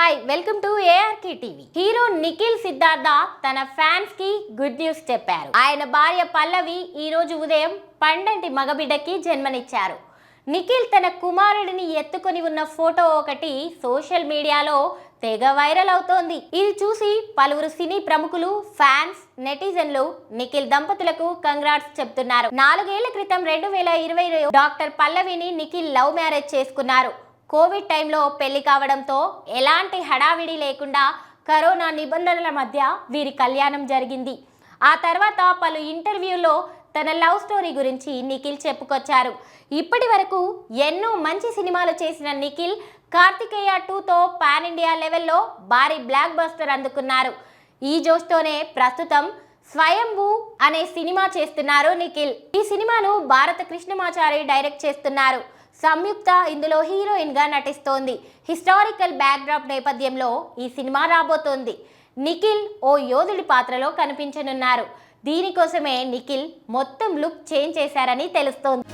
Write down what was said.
Hi welcome to ARK TV. Hero Nikhil Siddhartha తన fans కి good news చెప్పారు. ఆయన భార్య పల్లవి ఈ రోజు ఉదయం పండంటి మగబిడ్డకి జన్మనిచ్చారు. నిఖిల్ తన కుమారుడిని ఎత్తుకొని ఉన్న ఫోటో ఒకటి సోషల్ మీడియాలో తెగ వైరల్ అవుతోంది. ఇది చూసి పలువురు సినీ ప్రముఖులు, ఫ్యాన్స్, నెటిజన్లు నిఖిల్ దంపతులకు కంగ్రాట్స్ చెప్తున్నారు. 4 ఏళ్ల క్రితం 2020లో డాక్టర్ పల్లవిని నిఖిల్ లవ్ మ్యారేజ్ చేసుకున్నారు. కోవిడ్ టైంలో పెళ్లి కావడంతో ఎలాంటి హడావిడి లేకుండా కరోనా నిబంధనల మధ్య వీరి కళ్యాణం జరిగింది. ఆ తర్వాత పలు ఇంటర్వ్యూల్లో తన లవ్ స్టోరీ గురించి నిఖిల్ చెప్పుకొచ్చారు. ఇప్పటి వరకు ఎన్నో మంచి సినిమాలు చేసిన నిఖిల్ కార్తికేయ 2తో పాన్ ఇండియా లెవెల్లో భారీ బ్లాక్ బస్టర్ అందుకున్నారు. ఈ జోష్తోనే ప్రస్తుతం స్వయంభూ అనే సినిమా చేస్తున్నారు నిఖిల్. ఈ సినిమాను భారత కృష్ణమాచారి డైరెక్ట్ చేస్తున్నారు. సంయుక్త ఇందులో హీరోయిన్ గా నటిస్తోంది. హిస్టారికల్ బ్యాక్డ్రాప్ నేపథ్యంలో ఈ సినిమా రాబోతోంది. నిఖిల్ ఓ యోధుడి పాత్రలో కనిపించనున్నారు. దీనికోసమే నిఖిల్ మొత్తం లుక్ చేంజ్ చేశారని తెలుస్తోంది.